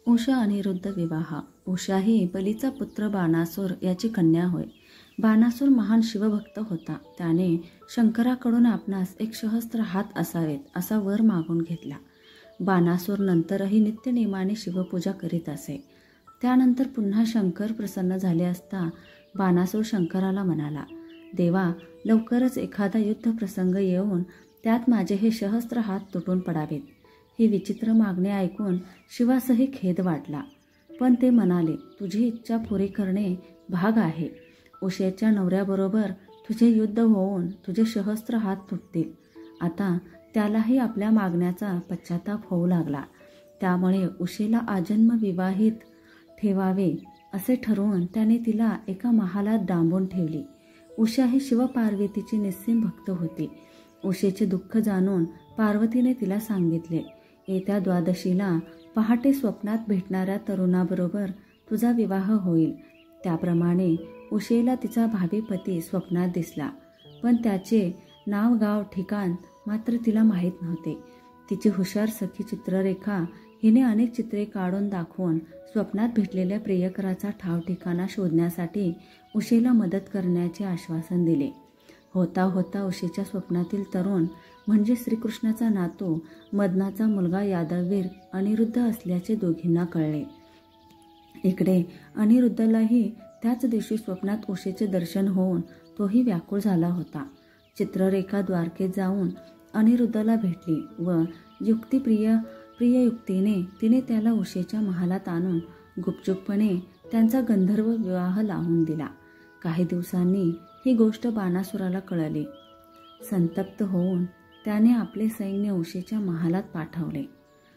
उषा अनिरुद्ध विवाह. उषा ही बलीचा पुत्र बाणासूर याची कन्या होय. बाणासूर महान शिवभक्त होता. त्याने शंकराकडून आपणास एक सहस्त्र हात असावेत असा वर मागून घेतला. बाणासूर नंतरही नित्यनेमाने शिवपूजा करीत असे. त्यानंतर पुन्हा शंकर प्रसन्न झाले असता बाणासूर शंकराला म्हणाला, देवा, लवकरच एखादा युद्ध प्रसंग येऊन त्यात माझे हे सहस्त्र हात तुटून पडावेत. ही विचित्र मागणी ऐकून शिवासही खेद वाटला. पण ते म्हणाले, तुझी इच्छा पुरी करणे भाग आहे. उषेच्या नवऱ्याबरोबर तुझे युद्ध होऊन तुझे सहस्त्र हात तुटतील. आता त्यालाही आपल्या मागण्याचा पश्चाताप होऊ लागला. त्यामुळे उषेला आजन्म विवाहित ठेवावे असे ठरवून त्याने तिला एका महालात डांबून ठेवली. उषा ही शिवपार्वतीची निस्सीम भक्त होती. उषेचे दुःख जाणून पार्वतीने तिला सांगितले, येत्या द्वादशीला पहाटे स्वप्नात भेटणाऱ्या तरुणाबरोबर तुझा विवाह होईल. त्याप्रमाणे उषेला तिचा भावी पती स्वप्नात दिसला. पण त्याचे नाव, गाव, ठिकाण मात्र तिला माहीत नव्हते. तिची हुशार सखी चित्ररेखा हिने अनेक चित्रे काढून दाखवून स्वप्नात भेटलेल्या प्रियकराचा ठाव ठिकाणा शोधण्यासाठी उषेला मदत करण्याचे आश्वासन दिले. होता होता उषेच्या स्वप्नातील तरुण म्हणजे श्रीकृष्णाचा नातू मदनाचा मुलगा यादववीर अनिरुद्ध असल्याचे दोघींना कळले. इकडे अनिरुद्धलाही त्याच दिवशी स्वप्नात उषेचे दर्शन होऊन तोही व्याकुळ झाला होता. चित्ररेखा द्वारकेत जाऊन अनिरुद्धला भेटली व प्रिय युक्तीने तिने त्याला उषेच्या महालात आणून गुपचूपपणे त्यांचा गंधर्व विवाह लावून दिला. काही दिवसांनी ही गोष्ट बाणासुराला कळली. संतप्त होऊन त्याने आपले सैन्य उषेच्या महालात पाठवले.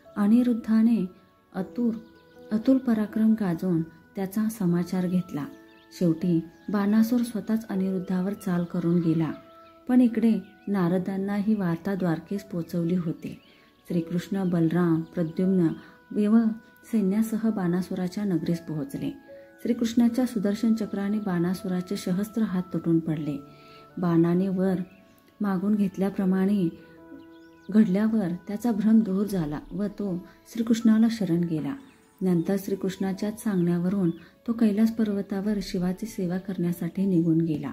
अनिरुद्धाने अतुल पराक्रम गाजवून त्याचा समाचार घेतला. शेवटी बाणासूर स्वतःच अनिरुद्धावर चाल करून गेला. पण इकडे नारदांना ही वार्ता द्वारकेस पोचवली होती. श्रीकृष्ण, बलराम, प्रद्युम्न व सैन्यासह बाणासुराच्या नगरीस पोहोचले. श्रीकृष्णाच्या सुदर्शन चक्राने बाणासुराचे सहस्त्र हात तुटून पडले. बाणाने वर मागून घेतल्याप्रमाणे घडल्यावर त्याचा भ्रम दूर झाला व तो श्रीकृष्णाला शरण गेला. नंतर श्रीकृष्णाच्याच सांगण्यावरून तो कैलास पर्वतावर शिवाची सेवा करण्यासाठी निघून गेला.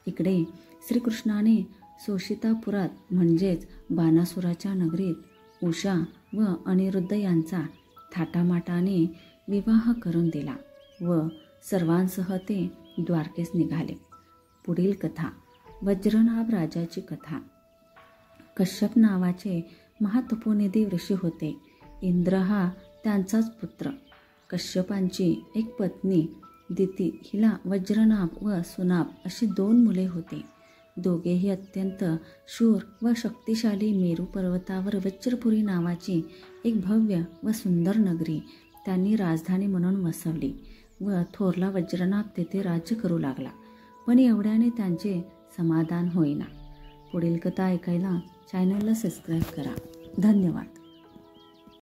इकडे श्रीकृष्णाने सोशितापुरात म्हणजेच बाणासुराच्या नगरीत उषा व अनिरुद्ध यांचा थाटामाटाने विवाह करून दिला व सर्वांसह ते द्वारकेस निघाले. पुढील कथा. वज्रनाभ राजाची कथा. कश्यप नावाचे महातपोनिधी ऋषी होते. इंद्र हा त्यांचाच पुत्र. कश्यपांची एक पत्नी दिती, हिला वज्रनाभ व सुनाभ अशी 2 मुले होती. दोघेही अत्यंत शूर व शक्तिशाली. मेरू पर्वतावर वज्रपुरी नावाची एक भव्य व सुंदर नगरी त्यांनी राजधानी म्हणून वसवली व थोरला वज्रनाभ तेथे राज्य करू लागला. पण एवढ्याने त्यांचे समाधान होईना. पुढील कथा ऐकायला चॅनलला सबस्क्राईब करा. धन्यवाद.